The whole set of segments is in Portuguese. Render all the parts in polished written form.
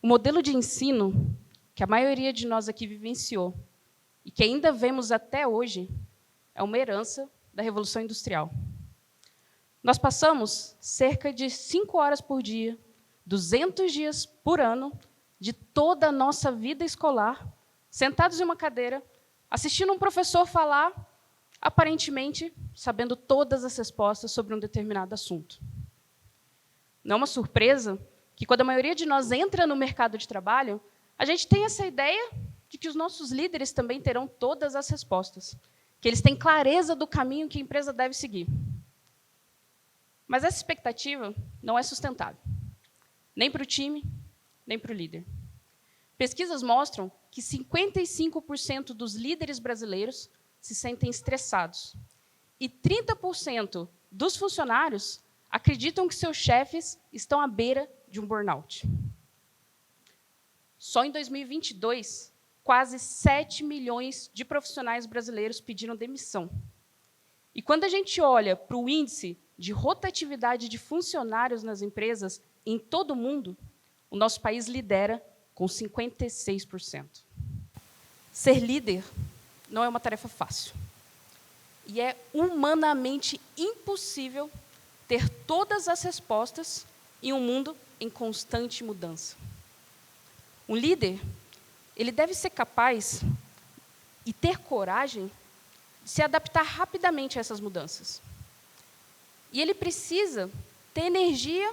O modelo de ensino que a maioria de nós aqui vivenciou e que ainda vemos até hoje é uma herança da Revolução Industrial. Nós passamos cerca de 5 horas por dia, 200 dias por ano, de toda a nossa vida escolar, sentados em uma cadeira, assistindo um professor falar, aparentemente sabendo todas as respostas sobre um determinado assunto. Não é uma surpresa que, quando a maioria de nós entra no mercado de trabalho, a gente tem essa ideia de que os nossos líderes também terão todas as respostas, que eles têm clareza do caminho que a empresa deve seguir. Mas essa expectativa não é sustentável, nem para o time, nem para o líder. Pesquisas mostram que 55% dos líderes brasileiros se sentem estressados e 30% dos funcionários acreditam que seus chefes estão à beira de um burnout. Só em 2022, quase 7 milhões de profissionais brasileiros pediram demissão. E quando a gente olha para o índice de rotatividade de funcionários nas empresas em todo o mundo, o nosso país lidera com 56%. Ser líder não é uma tarefa fácil. E é humanamente impossível ter todas as respostas em um mundo em constante mudança. Um líder, ele deve ser capaz e ter coragem de se adaptar rapidamente a essas mudanças. E ele precisa ter energia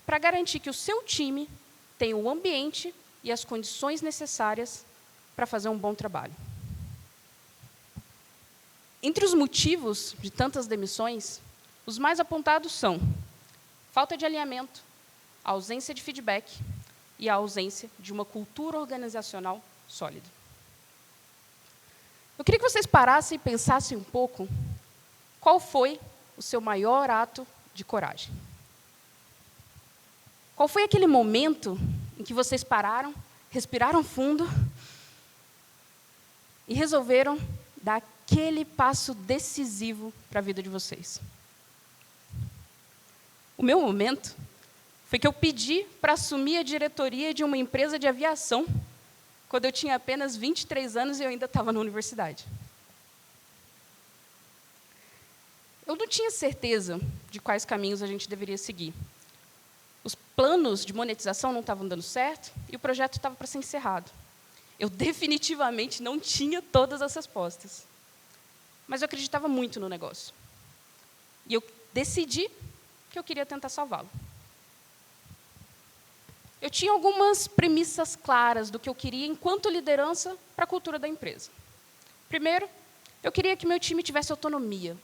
para garantir que o seu time tenha o ambiente e as condições necessárias para fazer um bom trabalho. Entre os motivos de tantas demissões, os mais apontados são falta de alinhamento, a ausência de feedback e a ausência de uma cultura organizacional sólida. Eu queria que vocês parassem e pensassem um pouco qual foi o seu maior ato de coragem. Qual foi aquele momento em que vocês pararam, respiraram fundo e resolveram dar aquele passo decisivo para a vida de vocês? O meu momento foi que eu pedi para assumir a diretoria de uma empresa de aviação quando eu tinha apenas 23 anos e eu ainda estava na universidade. Eu não tinha certeza de quais caminhos a gente deveria seguir. Os planos de monetização não estavam dando certo e o projeto estava para ser encerrado. Eu definitivamente não tinha todas as respostas. Mas eu acreditava muito no negócio. E eu decidi que eu queria tentar salvá-lo. Eu tinha algumas premissas claras do que eu queria enquanto liderança para a cultura da empresa. Primeiro, eu queria que meu time tivesse autonomia.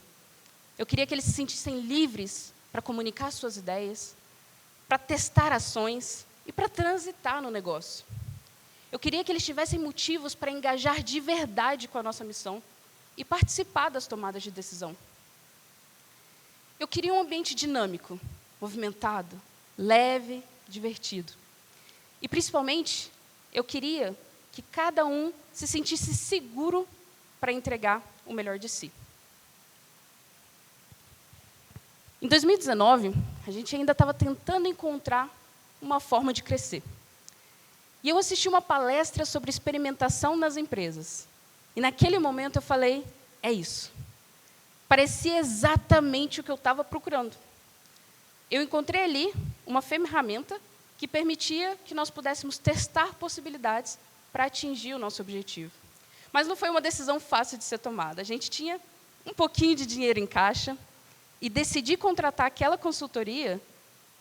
Eu queria que eles se sentissem livres para comunicar suas ideias, para testar ações e para transitar no negócio. Eu queria que eles tivessem motivos para engajar de verdade com a nossa missão e participar das tomadas de decisão. Eu queria um ambiente dinâmico, movimentado, leve, divertido. E, principalmente, eu queria que cada um se sentisse seguro para entregar o melhor de si. Em 2019, a gente ainda estava tentando encontrar uma forma de crescer. E eu assisti uma palestra sobre experimentação nas empresas. E, naquele momento, eu falei, é isso. Parecia exatamente o que eu estava procurando. Eu encontrei ali uma ferramenta que permitia que nós pudéssemos testar possibilidades para atingir o nosso objetivo. Mas não foi uma decisão fácil de ser tomada. A gente tinha um pouquinho de dinheiro em caixa e decidir contratar aquela consultoria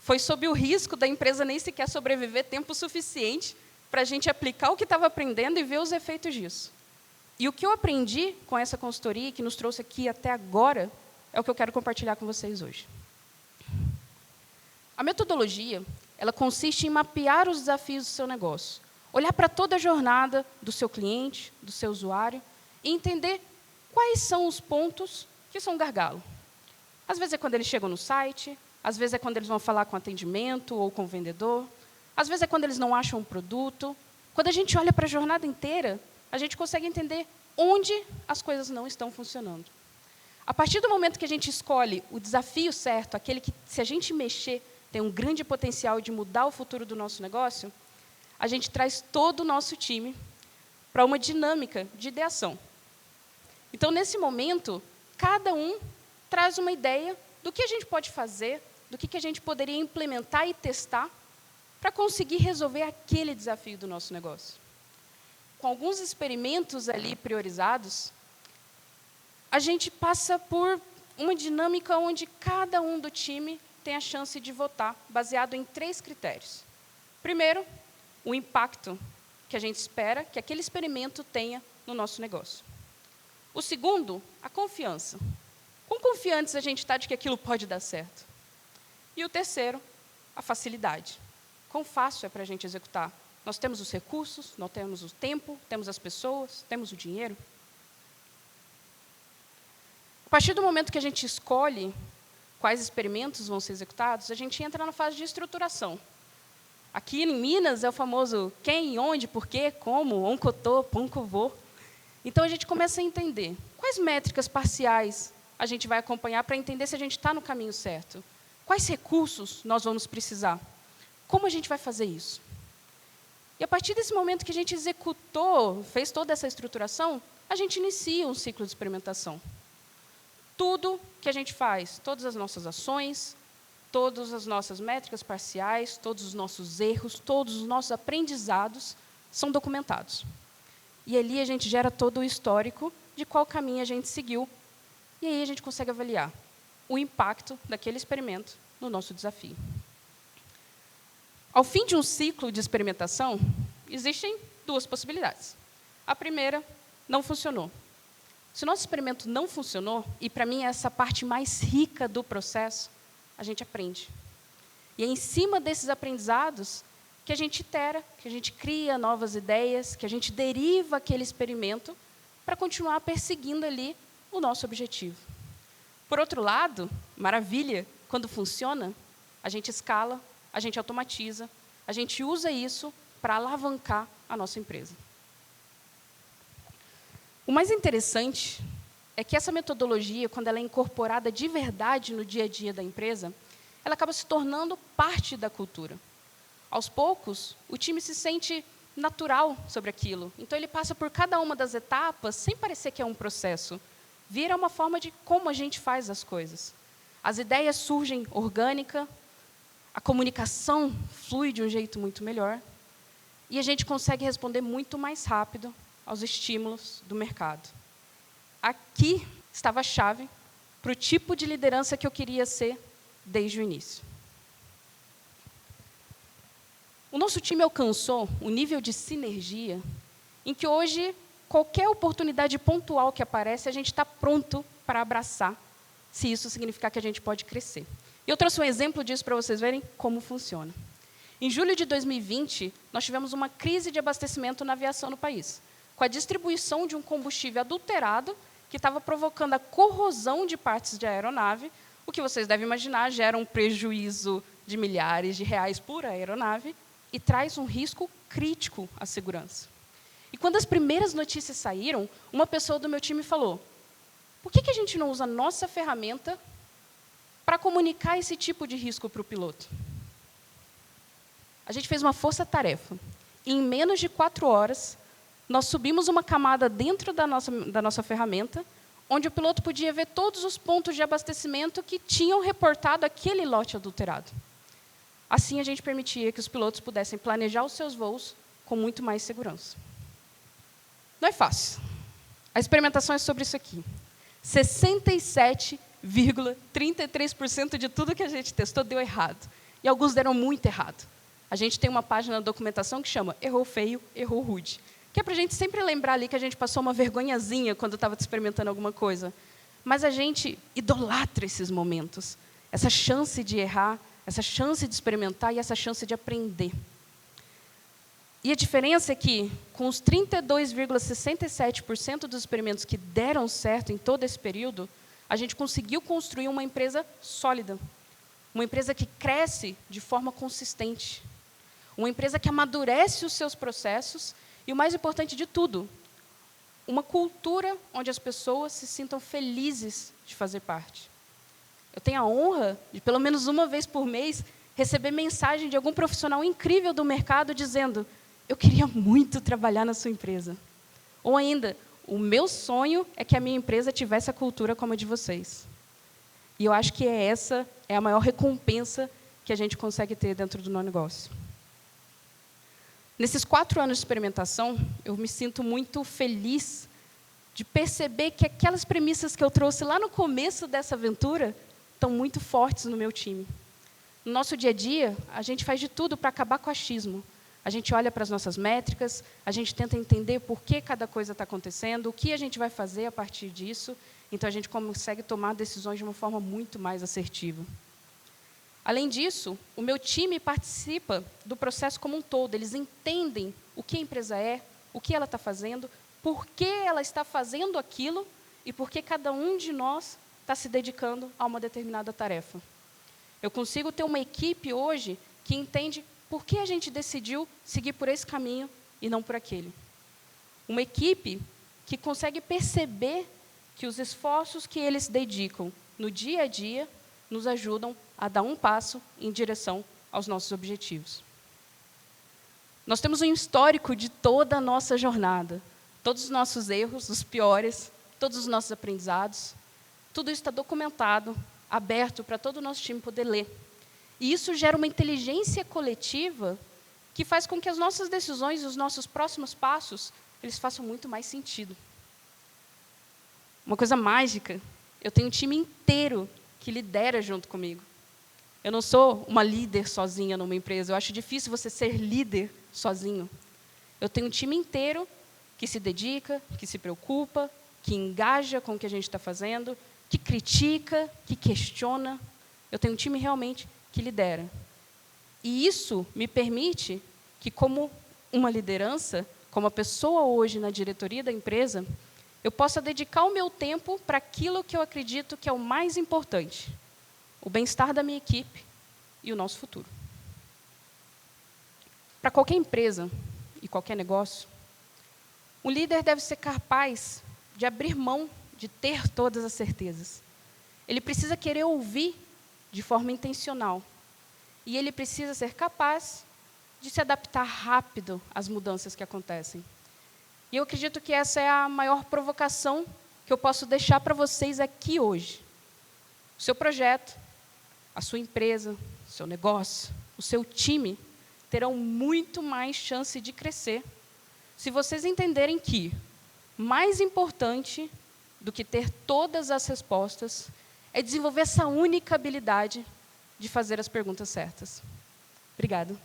foi sob o risco da empresa nem sequer sobreviver tempo suficiente para a gente aplicar o que estava aprendendo e ver os efeitos disso. E o que eu aprendi com essa consultoria, que nos trouxe aqui até agora, é o que eu quero compartilhar com vocês hoje. A metodologia, ela consiste em mapear os desafios do seu negócio, olhar para toda a jornada do seu cliente, do seu usuário, e entender quais são os pontos que são gargalo. Às vezes é quando eles chegam no site, às vezes é quando eles vão falar com atendimento ou com o vendedor, às vezes é quando eles não acham um produto. Quando a gente olha para a jornada inteira, a gente consegue entender onde as coisas não estão funcionando. A partir do momento que a gente escolhe o desafio certo, aquele que, se a gente mexer, tem um grande potencial de mudar o futuro do nosso negócio, a gente traz todo o nosso time para uma dinâmica de ideação. Então, nesse momento, cada um traz uma ideia do que a gente pode fazer, do que a gente poderia implementar e testar para conseguir resolver aquele desafio do nosso negócio. Com alguns experimentos ali priorizados, a gente passa por uma dinâmica onde cada um do time tem a chance de votar, baseado em 3 critérios. Primeiro, o impacto que a gente espera que aquele experimento tenha no nosso negócio. O segundo, a confiança. Quão confiantes a gente está de que aquilo pode dar certo? E o terceiro, a facilidade. Quão fácil é para a gente executar? Nós temos os recursos, nós temos o tempo, temos as pessoas, temos o dinheiro. A partir do momento que a gente escolhe quais experimentos vão ser executados, a gente entra na fase de estruturação. Aqui em Minas é o famoso quem, onde, porquê, como, oncotô, poncovô. Então, a gente começa a entender quais métricas parciais a gente vai acompanhar para entender se a gente está no caminho certo. Quais recursos nós vamos precisar? Como a gente vai fazer isso? E a partir desse momento que a gente executou, fez toda essa estruturação, a gente inicia um ciclo de experimentação. Tudo que a gente faz, todas as nossas ações, todas as nossas métricas parciais, todos os nossos erros, todos os nossos aprendizados são documentados. E ali a gente gera todo o histórico de qual caminho a gente seguiu. E aí a gente consegue avaliar o impacto daquele experimento no nosso desafio. Ao fim de um ciclo de experimentação, existem 2 possibilidades. A primeira, não funcionou. Se o nosso experimento não funcionou, e para mim é essa parte mais rica do processo, a gente aprende. E é em cima desses aprendizados que a gente itera, que a gente cria novas ideias, que a gente deriva aquele experimento para continuar perseguindo ali o nosso objetivo. Por outro lado, maravilha, quando funciona, a gente escala, a gente automatiza, a gente usa isso para alavancar a nossa empresa. O mais interessante é que essa metodologia, quando ela é incorporada de verdade no dia a dia da empresa, ela acaba se tornando parte da cultura. Aos poucos, o time se sente natural sobre aquilo. Então, ele passa por cada uma das etapas sem parecer que é um processo. Vira uma forma de como a gente faz as coisas. As ideias surgem orgânica, a comunicação flui de um jeito muito melhor e a gente consegue responder muito mais rápido aos estímulos do mercado. Aqui estava a chave para o tipo de liderança que eu queria ser desde o início. O nosso time alcançou um nível de sinergia em que hoje, qualquer oportunidade pontual que aparece, a gente está pronto para abraçar, se isso significar que a gente pode crescer. E eu trouxe um exemplo disso para vocês verem como funciona. Em julho de 2020, nós tivemos uma crise de abastecimento na aviação no país, com a distribuição de um combustível adulterado que estava provocando a corrosão de partes de aeronave, o que vocês devem imaginar gera um prejuízo de milhares de reais por aeronave e traz um risco crítico à segurança. E quando as primeiras notícias saíram, uma pessoa do meu time falou: por que a gente não usa a nossa ferramenta para comunicar esse tipo de risco para o piloto? A gente fez uma força-tarefa. E em menos de 4 horas, nós subimos uma camada dentro da nossa ferramenta, onde o piloto podia ver todos os pontos de abastecimento que tinham reportado aquele lote adulterado. Assim, a gente permitia que os pilotos pudessem planejar os seus voos com muito mais segurança. Não é fácil. A experimentação é sobre isso aqui. 67,33% de tudo que a gente testou deu errado. E alguns deram muito errado. A gente tem uma página na documentação que chama Errou Feio, Errou Rude, que é para a gente sempre lembrar ali que a gente passou uma vergonhazinha quando estava experimentando alguma coisa. Mas a gente idolatra esses momentos, essa chance de errar, essa chance de experimentar e essa chance de aprender. E a diferença é que, com os 32,67% dos experimentos que deram certo em todo esse período, a gente conseguiu construir uma empresa sólida, uma empresa que cresce de forma consistente, uma empresa que amadurece os seus processos e, o mais importante de tudo, uma cultura onde as pessoas se sintam felizes de fazer parte. Eu tenho a honra de, pelo menos uma vez por mês, receber mensagem de algum profissional incrível do mercado dizendo: eu queria muito trabalhar na sua empresa. Ou ainda, o meu sonho é que a minha empresa tivesse a cultura como a de vocês. E eu acho que essa é a maior recompensa que a gente consegue ter dentro do nosso negócio. Nesses 4 anos de experimentação, eu me sinto muito feliz de perceber que aquelas premissas que eu trouxe lá no começo dessa aventura estão muito fortes no meu time. No nosso dia a dia, a gente faz de tudo para acabar com o achismo. A gente olha para as nossas métricas, a gente tenta entender por que cada coisa está acontecendo, o que a gente vai fazer a partir disso. Então, a gente consegue tomar decisões de uma forma muito mais assertiva. Além disso, o meu time participa do processo como um todo. Eles entendem o que a empresa é, o que ela está fazendo, por que ela está fazendo aquilo e por que cada um de nós está se dedicando a uma determinada tarefa. Eu consigo ter uma equipe hoje que entende por que a gente decidiu seguir por esse caminho e não por aquele. Uma equipe que consegue perceber que os esforços que eles dedicam no dia a dia nos ajudam a dar um passo em direção aos nossos objetivos. Nós temos um histórico de toda a nossa jornada, todos os nossos erros, os piores, todos os nossos aprendizados. Tudo isso está documentado, aberto para todo o nosso time poder ler. E isso gera uma inteligência coletiva que faz com que as nossas decisões e os nossos próximos passos eles façam muito mais sentido. Uma coisa mágica, eu tenho um time inteiro que lidera junto comigo. Eu não sou uma líder sozinha numa empresa, eu acho difícil você ser líder sozinho. Eu tenho um time inteiro que se dedica, que se preocupa, que engaja com o que a gente está fazendo, que critica, que questiona. Eu tenho um time realmente que lidera. E isso me permite que, como uma liderança, como uma pessoa hoje na diretoria da empresa, eu possa dedicar o meu tempo para aquilo que eu acredito que é o mais importante, o bem-estar da minha equipe e o nosso futuro. Para qualquer empresa e qualquer negócio, o líder deve ser capaz de abrir mão de ter todas as certezas. Ele precisa querer ouvir de forma intencional. E ele precisa ser capaz de se adaptar rápido às mudanças que acontecem. E eu acredito que essa é a maior provocação que eu posso deixar para vocês aqui hoje. O seu projeto, a sua empresa, o seu negócio, o seu time terão muito mais chance de crescer se vocês entenderem que mais importante do que ter todas as respostas é desenvolver essa única habilidade de fazer as perguntas certas. Obrigada.